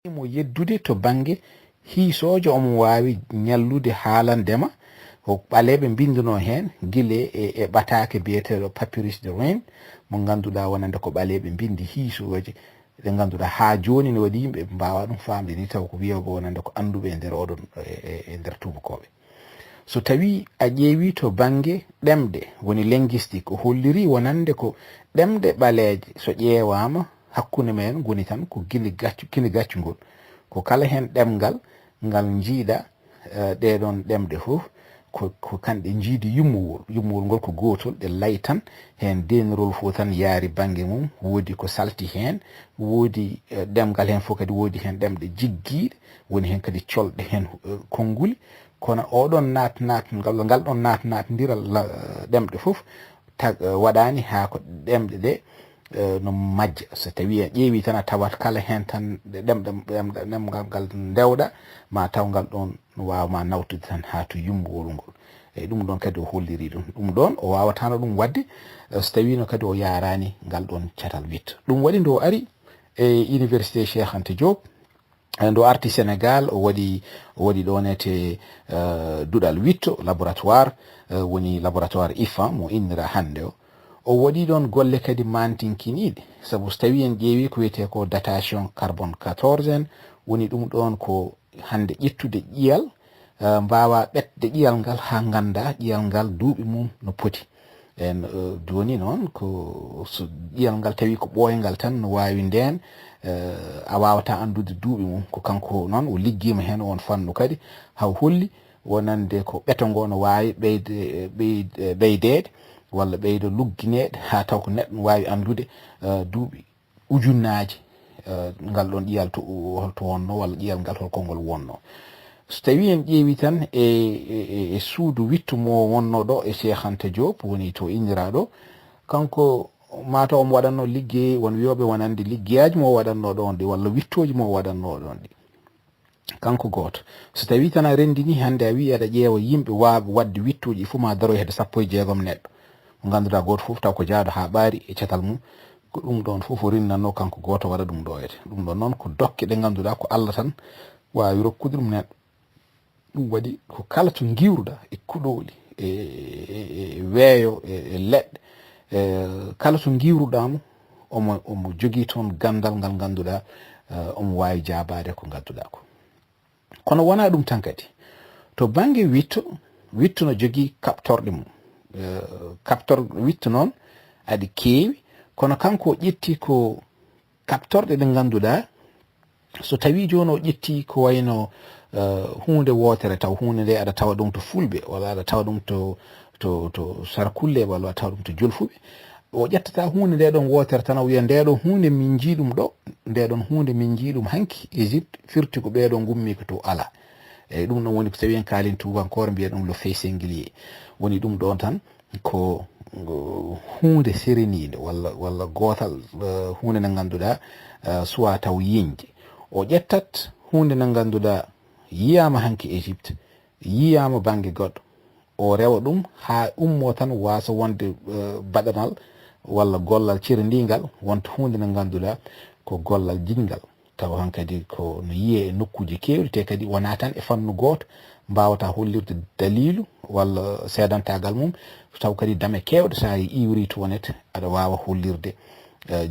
mo yeddude to bange hiisojo omo wawi nyallude haalandema ko ɓaleɓe binduno hen gile e ɓatake biyeteɗo papyrus de Rome mo ganduɗa wonande ko ɓaleɓe bindi hiisoje ɗe ganduɗa ha joni ne waɗi yimɓe mbawa ɗum famde ni taw ko wiyogo wonande ko anduɓe e nder oɗon e nder tubakoɓe. So tawi a ƴeewi to bange ɗemɗe woni linguistique ko holliri wonande ko ɗemɗe ɓaleje so ƴeewama hakkunde men goni tan ko kini gaccugol ko kala hen ɗemgal ngal jiiɗa ɗeɗon ɗemɗe fof ko kanɗe jiidi yummowol ngol ko gotol ɗe lay tan hen denrol fof tan yaari bange mum woodi ko salti hen woodi ɗemgal hen fof kadi woodi hen ɗemɗe jiggiɗe woni hen kadi colɗe hen konnguli kono oɗon ngal ɗon natnadiral ɗemɗe fof waɗani ha ko ɗemɗe ɗe no majja so tawi a ƴeewi tan a tawat kala hen tan ɗemgal ngal dewɗa ma taw ngal ɗon wawma nawtude tan ha to yummowol ngol eyyi ɗum ɗon kadi o holliri ɗum ɗon o wawatano ɗum wadde so tawino kadi o yarani ngal ɗon catal witto ɗum waɗi ndo ari e université Cheikh Anta Diop ndo arti Sénégal o waɗi ɗon ete duɗal witto laboratoire woni laboratoire IFAN mo innira hande o waɗi ɗon golle kadi mantinkiniɗe sabu so tawi en ƴeewi ko wiyete ko datation carbone 14 woni ɗum ɗon ko hande ƴettude ƴiyal mbawa ɓetde ƴiyal ngal ha ganda ƴiyal ngal duuɓi mum no poti en joni noon ko so ƴiyal ngal tawi ko ɓoyngal tan no wawi nden a wawata andude duuɓi mum ko kanko noon o liggima hen on fannu kadi haw holli wonande ko ɓeto ngo no wawi ɓeydede walla ɓeydo lugguineɗe ha taw ko neɗɗo wawi andude duuɓi ujunnaji ngal ɗon ƴiyal to wonno walla ƴiyal ngal holko ngol wonno so tawi en ƴeewi tan e suudu wittu mo wonno ɗo e Cheikh Anta Diop woni to inniraɗo kanko mataw omo waɗanno liggey won wiyoɓe wonande liggeyaji mo waɗanno ɗon ɗi walla wittoji mo waɗanno ɗon ɗi kanko goto so tawi tan a rendini hande a wi aɗa ƴeewa yimɓe waɓe wadde wittoji fof ma daroy hedde 16 neɗɗo mo ganduɗa goto fof taw ko jaaɗo ha ɓaari e catal mum ko ɗum ɗon fof o rinnanno kanko goto waɗa ɗum ɗo ete ɗum ɗon noon ko dokke ɗe ganduɗa ko Allah tan wawi rokkude ɗum neɗɗo ɗum waɗi ko kala to giwruɗa e kuɗoli e weeyo e leɗɗe kala to giwruɗamo omo jogui toon gandal ngal ganduɗa omo wawi jabade ko gadduɗa ko kono wona ɗum tan kadi to bangue witto no jogui kaptorɗe mum witto noon aɗa keewi kono kanko ƴetti ko kaptorɗe ɗe ganduɗa so tawi joni o ƴetti ko wayno hunde wotere taw hunde nde aɗa tawa ɗum to fulɓe walla aɗa tawa ɗum to sarkulle walla aɗa tawa ɗum to julfuɓe o ƴettata hunde nde ɗon wotere tan o wiya ndeɗon hunde min jiiɗum ɗo ndeɗon hunde min jiiɗum hanki Égypte firti ko ɓeɗo gummi ko to ala eyyi ɗum ɗon woni ko tawi en kalin tubankore mbiya ɗum le fait singulier woni ɗum ɗon tan ko hunde serenide walla gotal hunde nde ganduɗa suwa taw yiñde o ƴettat hunde nde ganduɗa yiyama hanki Égypte yiyama bangue goɗɗo o rewa ɗum ha ummo tan wasa wonde baɗanal walla gollal cirdigal wonta hunde nde ganduɗa ko gollal jingal taw hankadi ko no yiye e nokkuji kewɗi te kadi wona tan e fannu goto mbawata hollirde dalilu walla seedantagal mum taw kadi dame kewɗe sa iwri tonet aɗa wawa hollirde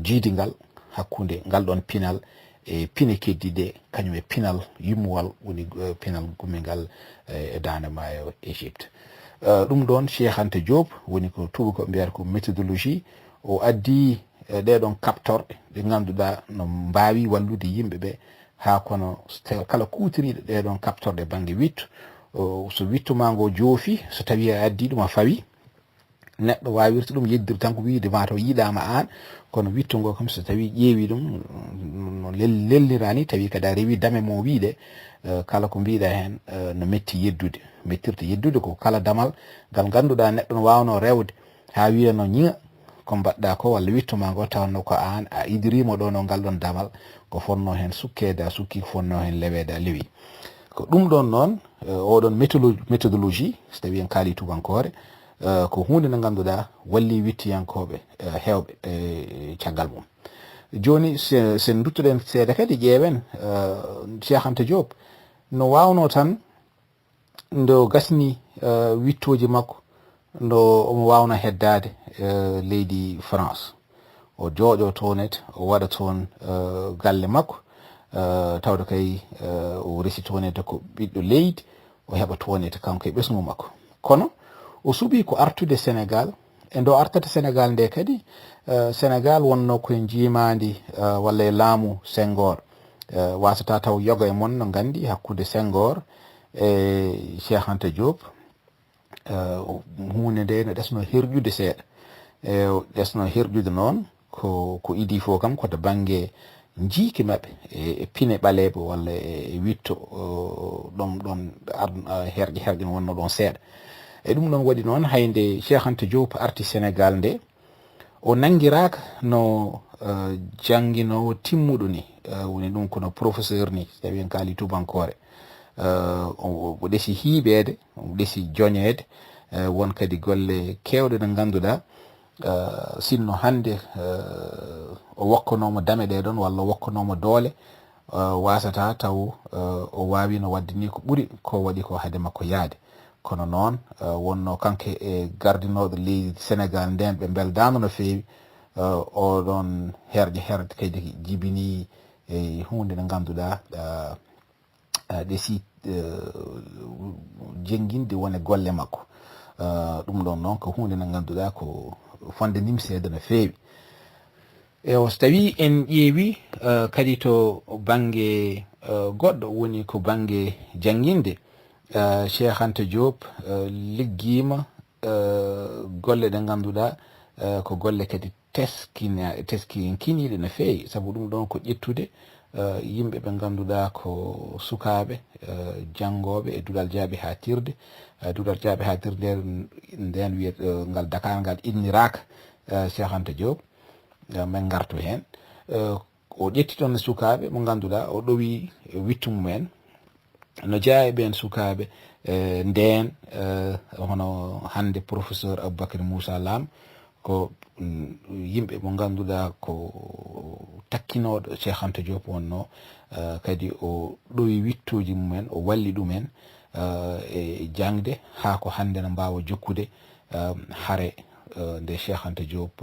jiidigal hakkude ngal ɗon pinal e pine keddiɗe kañum e pinal yummuwal woni pinal gummigal e dande maayo Égypte ɗum ɗon Cheikh Anta Diop woni ko tubakoɓe mbiyata ko méthodologie o addi ɗeɗon kaptorɗe ɗe ganduɗa no mbawi wallude yimɓeɓe ha kono kala kutoriɗo ɗeɗon kaptorɗe banggue witto so witto ma ngo joofi so tawi a addi ɗum a fawi neɗɗo wawirta ɗum yeddir tan ko wiide mataw yiɗama an kono witto ngo kam so tawi ƴeewi ɗum no lellirani tawi kadi a rewi dame mo wiide kala ko mbiɗa hen no metti mettirta yeddude ko kala damal ngal ganduɗa neɗɗo no wawno rewde ha wiya no ñiiŋa ko mbaɗɗa ko walla witto ma ngo tawanno ko an a idirima ɗo no ngal ɗon damal ko fonno hen sukkede a sukki ko fonno hen lewede a lewi ko ɗum ɗon noon oɗon méthodologie so tawi en kaali tubankore ko hunde nde ganduɗa walli wittiyankoɓe hewɓe caggal mum joni sen duttuɗen seeɗa kadi ƴeewen Cheikh Anta Diop no wawno tan ndo gasni wittoji makko ndo omo wawno heddade leydi France o jooƴo tonet o waɗa toon galle makko tawde kay o resi tonete ko ɓiɗɗo leydi o heɓa tonete kanko e ɓesgu makko kono o suuɓi ko artude Sénégal e ndo artata Sénégal nde kadi Sénégal wonno koye jimadi walla e laamu Senghor wasata taw yoga e mon no gandi hakkude Senghor e Cheikh Anta Diop hunde nde no ɗesno herƴude seeɗa e ɗesno herƴude noon ko idi fo kam koto banggue jiiki mabɓe e pine ɓaleɓe walla e witto ɗon herƴe no wonno ɗon seeɗa e ɗum ɗon waɗi noon haynde Cheikh Anta Diop arti Sénégal nde o nanguiraka no jangguinowo timmuɗo ni woni ɗum kono professeur ni tawi en kaali tubankore o ɗesi hiiɓede o ɗesi joñede won kadi golle kewɗe ɗe ganduɗa sinno hande o wokkanoma dame ɗe ɗon walla wokkanoma doole wasata taw o wawino wadde ni ko ɓuuri ko waɗi ko haade makko yaade kono noon wonno kanke e gardinoɗo leydi Sénégal nden ɓe beldano no feewi oɗon herƴe kadi jibini e hunde nde ganduɗa ɗesi jenguinde wone golle makko ɗum ɗon noon ko hunde nde ganduɗa ko fonde nimseede no feewi so tawi en ƴeewi kadi to banggue goɗɗo woni ko banggue jangguinde Cheikh Anta Diop liggima golle ɗe ganduɗa ko golle kadi teskinkiniɗe no feewi saabu ɗum ɗon ko ƴettude yimɓe ɓe ganduɗa ko sukaɓe janggoɓe e duɗal jaabi ha tirde duɗal jaabi ha tirde nden wiyet ngal Dakar ngal inniraka Cheikh Anta Diop min gartu hen o ƴetti toon sukaɓe mo ganduɗa o ɗowi wittu mumen no jeeya e ɓen sukaɓe nden hono hande professeur Aboubacry Moussa Lam ko yimɓe mo ganduɗa ko takkinoɗo Cheikh Anta Diop wonno kadi o ɗowi wittuji mumen o walli ɗumen e jangde ha ko hande no mbawa jokkude haare nde Cheikh Anta Diop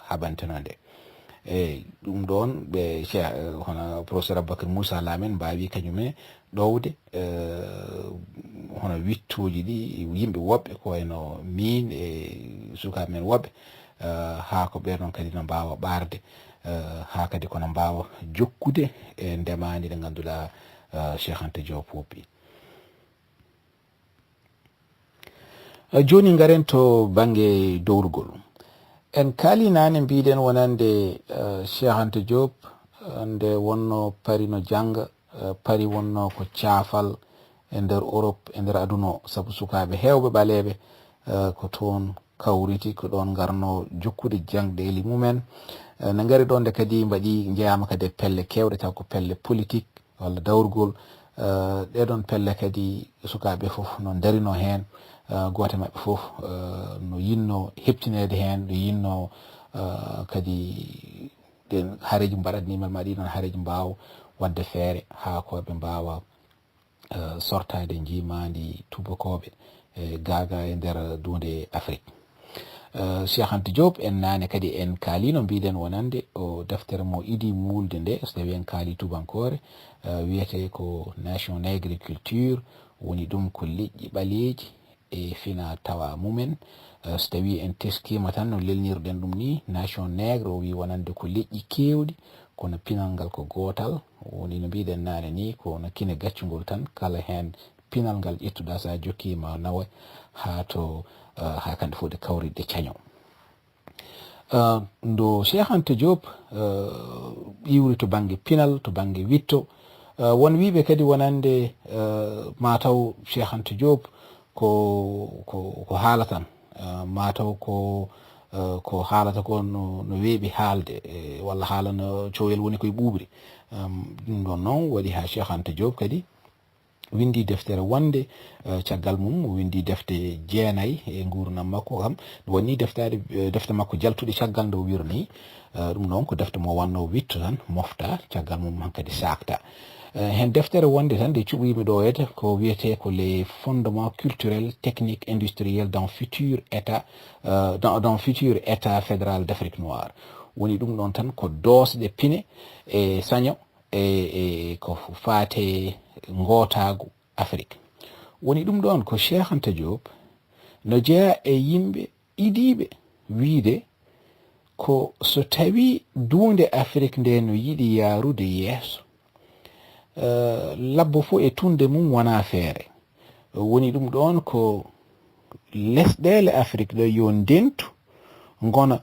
haɓanteno nde eyyi ɗum ɗon ɓe hono professeur Aboubacry Moussa Lamen mbawi kañumen ɗowde hono wittuji ɗi yimɓe woɓɓe ko wayno min e sukaɓe men woɓɓe ha ko ɓen noon kadi no mbawa ɓarde ha kadi kono mbawa jokkude e ndemandi nde ganduɗa Cheikh Anta Diop woppi joni garen to banggue dowrugol en kaali nane mbiɗen wonande Cheikh Anta Diop nde wonno pari no jangga pari wonno ko caafal e nder Europe e nder aduna o saabu sukaɓe hewɓe ɓaleɓe ko toon kawriti ko ɗon garno jokkude jangɗeli mumen ne gari ɗon nde kadi mbaɗi jeeyama kadi pelle kewɗe taw ko pelle politique walla dawrugol ɗeɗon pelle kadi sukaɓe foof no darino hen goto mabɓe foof no yinno heptinede hen no yinno kadi ɗen haareji mbaɗatnimen ma ɗiɗon haareji mbaw wadde feere ha ko ɓe mbawa sortade jimadi tubakoɓe gaga e nder dunde Afrique Cheikh Anta Diop en nane kadi en kaalino mbiɗen wonande o deftere mo idi mulde nde so tawi en kaali tubankore wiyete ko Nation Agriculture woni ɗum ko liƴƴi ɓaleji e fina tawa mumen so tawi en teskima tan no lelnirɗen ɗum ni Nation Nègre o wi wonande ko liƴƴi kewɗi kono pinal ngal ko gotal woni no mbiɗen nane ni kono kine gaccugol tan kala hen pinal ngal ƴettuɗa sa jokkima nawa ha to ha kande fof de kawriɗe caño ndo Cheikh Anta Diop iwri to banggue pinal to banggue witto won wiɓe kadi wonande mataw Cheikh Anta Diop ko haala tan mataw ko haalata ko no weeɓi haalde walla haala no cowyel woni koye ɓuuɓri ɗum ɗon noon waɗi ha Cheikh Anta Diop kadi windi deftere wonde caggal mum windi defte jeenayi e gurdam makko kam woni defte makko jaltuɗe caggal nde o wirni ɗum noon ko defte mo wanno witto tan mofta caggal mum hankadi sakta hen deftere wonde tan nde cuɓimi ɗo ede ko wiyete ko les fondements culturels techniques industriels dans futur état dans futur état fédéral d'Afrique noire woni ɗum ɗon tan ko dosɗe pine e saño e ko faate ngotagu Afrique woni ɗum ɗon ko Cheikh Anta Diop no jeeya e yimɓe idiɓe wiide ko so tawi duunde Afrique nde no yiɗi yaarude yeeso labbo fo e tunde mum wona feere woni ɗum ɗon ko lesɗele Afrique ɗo yo ndentu gona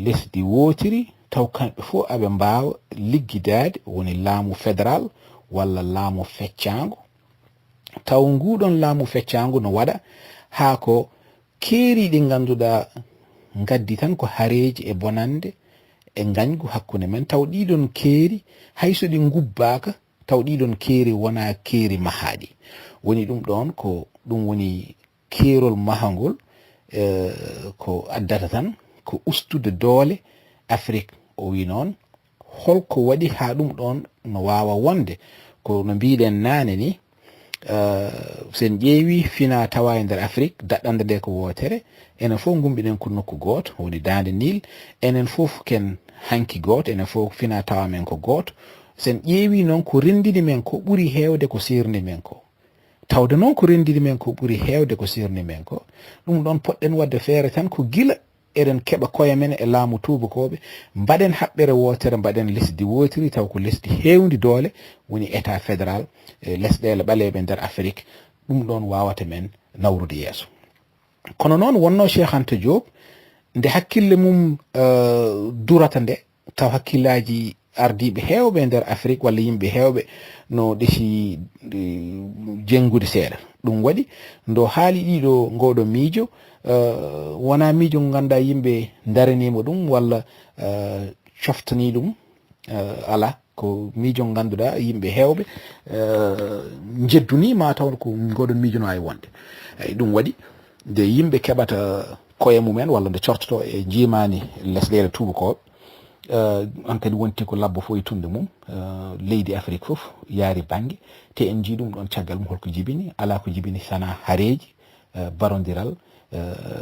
lesdi wotiri taw kamɓe fo aɓe mbawa liggidade woni laamu fédéral walla laamu feccango taw nguɗon laamu feccango no waɗa haa ko keeri ɗi ganduɗa gaddi tan ko hareji e bonande e gañgu hakkunde men taw ɗiɗon keeri hayso ɗi gubbaka taw ɗiɗon keeri wona keeri mahaɗi woni ɗum ɗon ko ɗum woni keerol mahangol ko addata tan ko ustude doole Afrique o wi noon holko waɗi ha ɗum ɗon no wawa wonde ko no mbiɗen nane ni sen ƴeewi fina tawa e nder Afrique daɗɗande nde ko wotere enen fof gumbiɗen ko nokku goto woni dande Nil enen fof ken hanki goto enen fof fina tawa men ko goto sen ƴeewi noon ko rendini men ko ɓuri hewde ko sirni men ko tawde noon ko rendini men ko ɓuri hewde ko sirni men ko ɗum ɗon poɗɗen wadde feere tan ko gila eɗen keɓa koye men e laamu tubakoɓe mbaɗen haɓɓere wotere mbaɗen lesdi wotiri taw ko lesdi hewndi doole woni état fédéral lesɗele ɓaleɓe nder Afrique ɗum ɗon wawata men nawrude yeeso kono noon wonno Cheikh Anta Diop nde hakkille mum durata nde taw hakkillaji ardiɓe hewɓe nder Afrique walla yimɓe hewɓe no ɗesi jengude seeɗa ɗum waɗi ndo haali ɗiɗo ngoɗo miijo wona miijo ngo ganduɗa yimɓe daranimo ɗum walla coftani ɗum ala ko miijo ngo ganduɗa yimɓe hewɓe jedduni ma taw ko ngoɗon miijo no wawi wonde eyyi ɗum waɗi nde yimɓe keɓata koye mumen walla nde cortoto e jimani lesɗele tubakoɓe an kadi wonti ko labbo fo e tunde mum leydi Afrique fof yaari banggue te en jii ɗum ɗon caggal mum holko jibini ala ko jibini sana hareji barodiral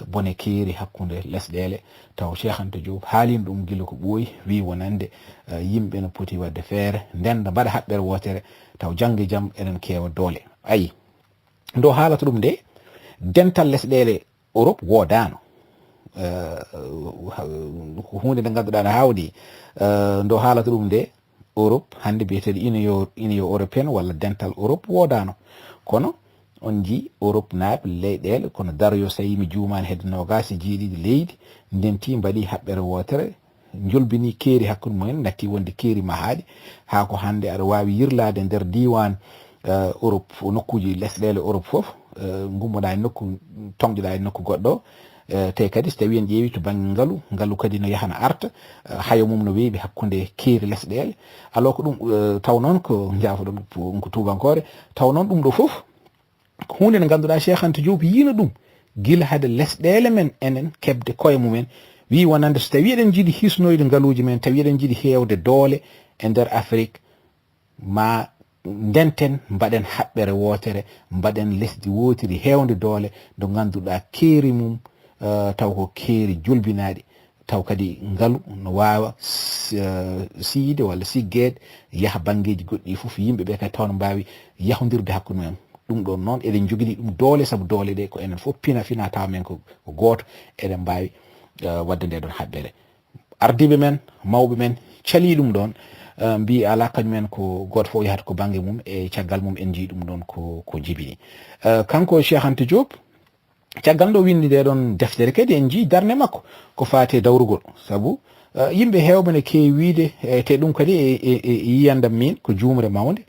bone keeri hakkude lesɗele taw Cheikh Anta Diop haalino ɗum gila ko ɓooyi wi wonande yimɓe no poti wadde feere ndenda mbaɗa haɓɓere wotere taw jangge jaam enen keewa doole ayi ndo haalata ɗum nde dental lesɗele Europe woodano hunde nde ganduɗa no hawni ndo haalata ɗum nde Europe hande biyeteɗo union européenne walla dental Europe woodano kono on ji Europe naaɓe leyɗele kono daroyo so tawi mi juumani hedde nogasi jiiɗiɗi leydi ndenti mbaɗi haɓɓere wotere jolbini keeri hakkude mumen natti wonde keeri mahaɗi ha ko hande aɗa wawi yirlade nder diwan Europe nokkuji lesɗele Europe foof gummoɗa e nokku tonƴoɗa e nokku goɗɗo te kadi so tawi en ƴeewi to banggue ngaalu kadi no yahana arta hayo mum no weeɓi hakkude keeri lesɗele alors ko ɗum taw noon ko jaafoɗon ko tubankore taw noon ɗum ɗo foof hunde nde ganduɗa Cheikh Anta Diop yino ɗum gila hade lesɗele men enen kebde koye mumen wi wonande so tawi eɗen jiiɗi hisnoyde ngaaluji men tawi eɗen jiiɗi hewde doole e nder Afrique ma ndenten mbaɗen haɓɓere wotere mbaɗen lesdi wotiri hewde doole nde ganduɗa keeri mum taw ko keeri julbinaɗi taw kadi ngaalu no wawa siide walla siggede yaaha banggueji goɗɗi foof yimɓeɓe kadi taw no mbawi yahodirde hakkude mumen ɗum ɗon noon eɗen jogini ɗum doole saabu doole ɗe ko enen fof fina tawa men ko goto eɗen mbawi wadde nde ɗon haɓɓere ardiɓe men mawɓe men cali ɗum ɗon mbi ala kañumen ko goto fof yahata ko banggue mum e caggal mum en jii ɗum ɗon ko jibini kanko Cheikh Anta Diop caggal ɗo windi nde ɗon deftere kadi en jii darne makko ko fate dawrugol saabu yimɓe hewɓe ne kewi wiide te ɗum kadi e yiyandam min ko jumre mawde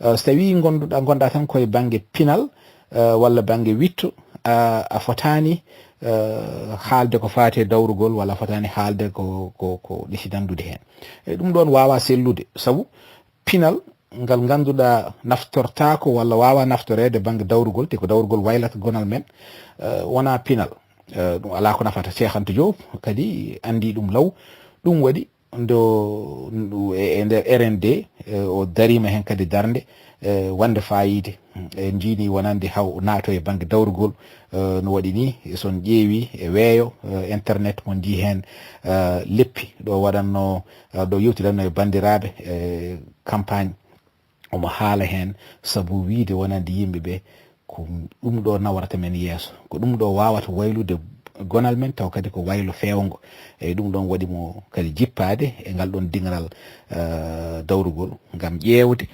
so tawi gonɗa tan koye banggue pinal walla banggue witto a fotani haalde ko fate dawrugol walla fotani haalde ko ɗisi dandude hen e ɗum ɗon wawa sellude saabu pinal ngal ganduɗa naftortako walla wawa naftorede banggue dawrugol te ko dawrugol waylata gonal men wona pinal ɗum ala ko nafata Cheikh Anta Diop kadi andi ɗum law ɗum waɗi ndo e nder RND o darima hen kadi darde wande fayide en jiini wonande haw naato e banggue dawrugol no waɗi ni son ƴeewi e weeyo internet mo ji hen leppi ɗo waɗanno ɗo yewtiranno e bandiraɓe campagne omo haala hen sabu wiide wonande yimɓeɓe ko ɗum ɗo nawrata men yeeso ko ɗum ɗo wawata waylude gonal men taw kadi ko waylo fewgo e ɗum ɗon waɗi mo kadi jippade e ngal ɗon dingal dawrugol ngam ƴeewde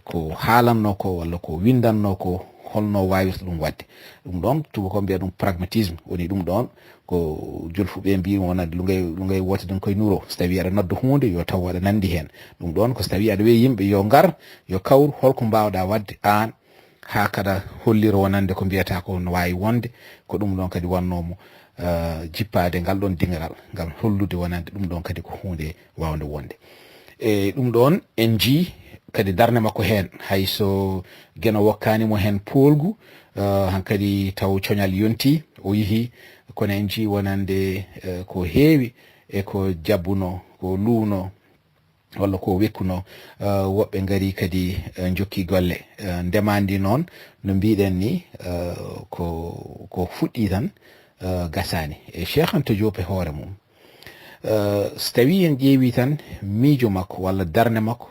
ko haalanno ko walla ko windanno ko holno wawirta ɗum wadde ɗum ɗon tubakoɓe mbiya ɗum pragmatisme woni ɗum ɗon ko julfuɓe mbi wonande lugay wote ɗum koye nuro so tawi aɗa nodda hunde yo taw waɗa nandi hen ɗum ɗon ko so tawi aɗa wiya yimɓe yo ngar yo kawru holko mbawɗa wadde an ha kada hollira wonande ko mbiyata ko no wawi wonde ko ɗum ɗon kadi wannomo jippade ngal ɗon dingal ngam hollude wonande ɗum ɗon kadi ko hunde wawde wonde e ɗum ɗon en ji kadi darne makko hen hayso gueno wokkanimo hen polgu hankadi taw coñal yonti o yeehi kono en ji wonande ko heewi e ko jabbuno ko luuno walla ko wekkuno woɓɓe ngari kadi jokki golle ndemandi noon no mbiɗen ni ko fuɗɗi tan gasani e Cheikh Anta Diop e hoore mum so tawi en ƴeewi tan miijo makko walla darne makko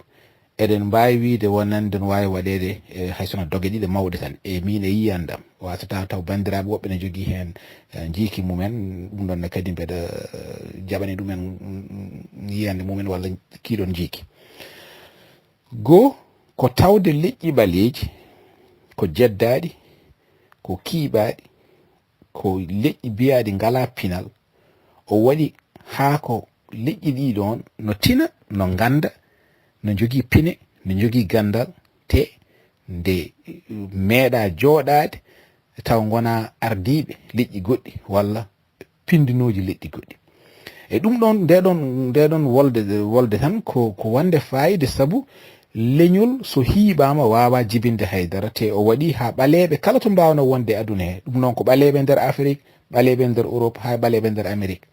eɗen mbawi wiide wonande no wawi waɗede haysono doge ɗiɗi mawɗe tan e min e yiyandam wasata taw bandiraɓe woɓɓe ne jogui hen jiiki mumen ɗum ɗonne kadi mbeɗa jaɓani ɗumen yiyande mumen walla kiiɗon jiiki goo ko tawde leƴƴi ɓaleji ko jeddaɗi ko kiiɓaɗi ko leƴƴi biyaɗi ngala pinal o waɗi ha ko leƴƴi ɗi ɗon no tina no ganda no jogui pine no jogui gandal te nde meeɗa jooɗade taw gona ardiɓe leƴƴi goɗɗi walla pindinoji leƴƴi goɗɗi e ɗum ɗon ndeɗon wolde tan ko wande fayide sabu leñol so hiiɓama wawa jibinde haydara te o waɗi ha ɓaleɓe kala to mbawno wonde e aduna he ɗum noon ko ɓaleɓe nder Afrique ɓaleɓe nder Europe ha ɓaleɓe nder Amérique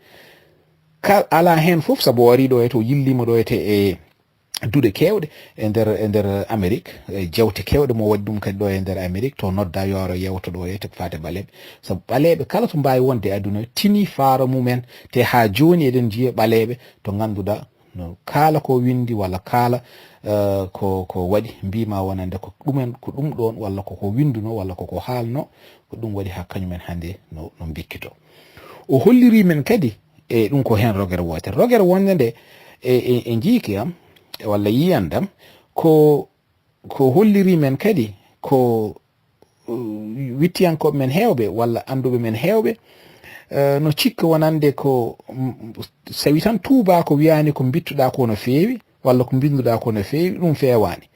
ala hen foof sabu o ari ɗo to yillima ɗo e duɗe kewɗe e nder Amérique jewte kewɗe mo waɗi ɗum kadi ɗo e nder Amérique to nodda yoro yewto ɗo te fate ɓaleɓe sabu ɓaleɓe kala to mbawi wonde e aduna tini faaro mumen te ha joni eɗen jiiya ɓaleɓe to ganduɗa no kala ko windi walla kala ko waɗi mbima wonande ko ɗumen ko ɗum ɗon walla koko winduno walla koko haalno ko ɗum waɗi ha kañumen hande no bikkito o holliri men kadi e ɗum ko hen rogere wonde nde e jiiki am walla yiyandam ko holliri men kadi ko wittiyankoɓe men hewɓe walla anduɓe men hewɓe no cikka wonande ko sawi tan tuuba ko wiyani ko bittuɗa ko no feewi walla ko binduɗa ko no feewi ɗum fewani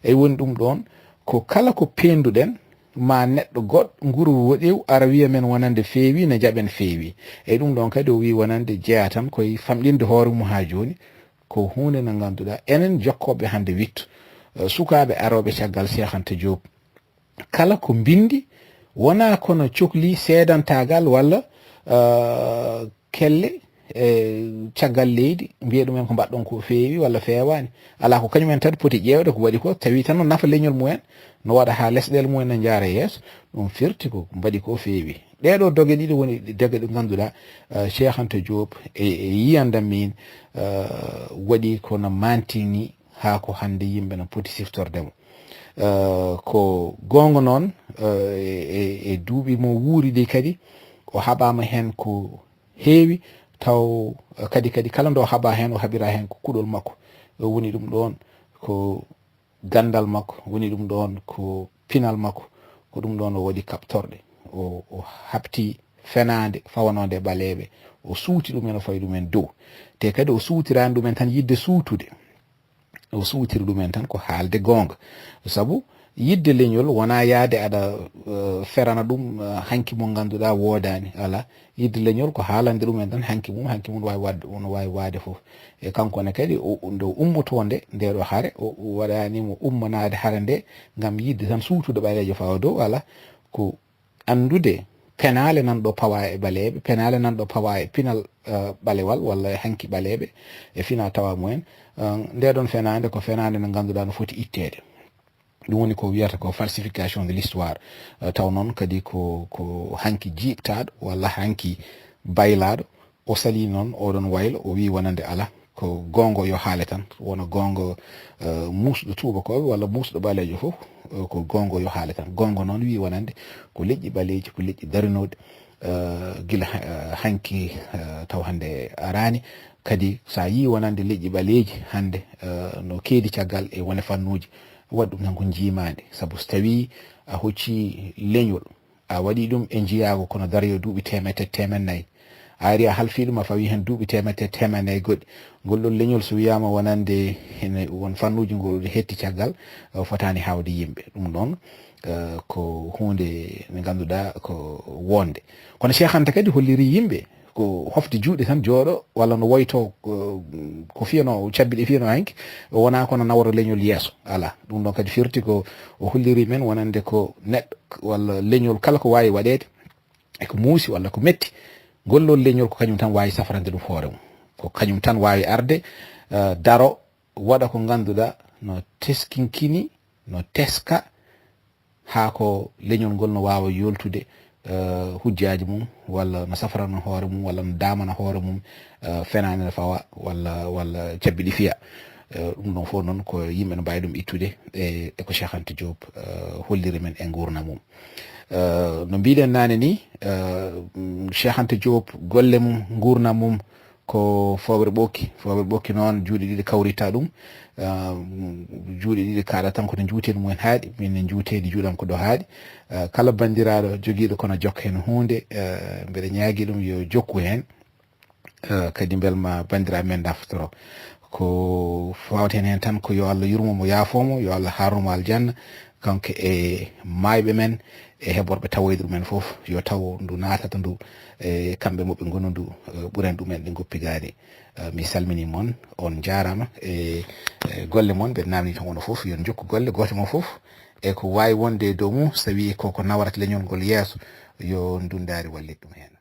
e woni ɗum ɗon ko kala ko penduɗen ma neɗɗo goɗɗo nguru woɗew ara wiya men wonande feewi no jaɓen feewi e ɗum ɗon kadi o wi wonande jeeya tan koye famɗinde hoore mum ha joni ko hunde no ganduɗa enen jokkoɓe hande wittu sukaɓe aroɓe caggal Cheikh Anta Diop kala ko bindi wona kono cohli seedantagal walla kelle caggal leydi mbiya ɗumen ko mbaɗɗon ko feewi walla fewani ala ko kañumen tan poti ƴewde ko waɗi ko tawi tan no nafa leñol mumen no waɗa ha lesɗel mumen no jaara yeeso ɗum firti ko mbaɗi ko feewi ɗeɗo doge ɗiɗi woni doge ɗe ganduɗa Cheikh Anta Diop e yiyandam min waɗi kono mantini ha ko hande yimɓe no poti siftordemo ko gonga noon e duuɓi mo wuuri ɗi kadi o haɓama hen ko heewi taw kadi kala ndo haɓa hen o haɓira hen ko kuɗol makko woni ɗum ɗon ko gandal makko woni ɗum ɗon ko pinal makko ko ɗum ɗon o waɗi kaptorɗe o habti fenade fawanode ɓaleɓe o suuti ɗumen o fawi ɗumen dow te kadi o suutirani ɗumen tan yidde suutude o suutiri ɗumen tan ko haalde gonga sabu yidde leñol wona yaade aɗa ferana ɗum hanki mo ganduɗa wodani ala yidde leñol ko haalande ɗum en tan hanki mum wawi wadde ono wawi waade foof e kankone kadi nde ummotonde nde ɗo haare o waɗanimo ummanade haare nde gam yidde tan suutude ɓalejo fawa dow ala ko andude penale nanɗo pawa e ɓaleɓe penale nanɗo pawa e pinal ɓalewal walla hanki ɓaleɓe e fina tawa mumen nde ɗon fenade ko fenade nde ganduɗa no foti ittede ɗum woni ko wiyata ko falsification de l'histoire taw noon kadi ko hanki jiiɓtaɗo walla hanki baylaɗo o sali noon oɗon waylo o wi wonande ala ko gongo yo haale tan wona gongo musɗo tubakoɓe walla musɗo ɓalejo fof ko gongo yo haale tan gongo noon wi wonande ko leƴƴi ɓaleji ko leƴƴi darinoɗe gila hanki taw hande arani kadi sa yi wonande leƴƴi ɓaleji hande no keedi caggal e wone fannuji waɗi ɗum tan ko jimade saabu so tawi a hocci leñol a waɗi ɗum e jiyago kono daroyo duuɓi temen nayyi a ari a halfi ɗum a fawi hen duuɓi temen nayyi goɗɗi ngol ɗon leñol so wiyama wonande ene won fannuji ngol hetti caggal fotani hawde yimɓe ɗum ɗon ko hunde nde ganduɗa ko wonde kono Cheikh Anta kadi holliri yimɓe ko hofde juuɗe tan jooɗo walla no woyto ko fiyano cabbiɗe fiyano hanki wona kono nawra leñol yeeso ala ɗum ɗon kadi firti ko o holliri men wonande ko neɗɗo walla leñol kala ko wawi waɗede eko muusi walla ko metti gollol leñol ko kañum tan wawi safrande ɗum hoore mum ko kañum tan wawi arde daro waɗa ko ganduɗa no teskinkini no teska ha ko leñol ngol no wawa yoltude hujjaji mum walla no safrana hoore mum walla no damana hoore mum fenani no fawa walla cabbiɗi fiya ɗum ɗon fof noon ko yimɓe no mbawi ɗum ittude e ko Cheikh Anta Diop holliri men e gurna mum no mbiɗen nane ni Cheikh Anta Diop golle mum gurna mum ko fowre ɓokki noon juuɗe ɗiɗi kawrita ɗum juuɗe ɗiɗi kaɗa tan kono juutedi mumen haaɗi min juutedi juuɗam ko ɗo haaɗi kala bandiraɗo joguiɗo kono jokka hen hunde mbeɗa ñaagui ɗum yo jokku hen kadi belma bandiraɓe men daftoro ko fawten hen tan ko yo Allah yurmomo yaafomo yo Allah harnumo aljanna kanko e mayɓe men e heɓorɓe tawoyde ɗumen foof yo taw ndu natata ndu e kamɓe moɓe gonu ndu ɓuren ɗumen ɗe goppigade mi salmini moon on jarama e golle moon ɓe namni tan wono foof yon jokku golle goto mo foof e ko wawi wonde dow mum so tawi koko nawrata leñol ngol yeeso yo ndundari wallit ɗum hen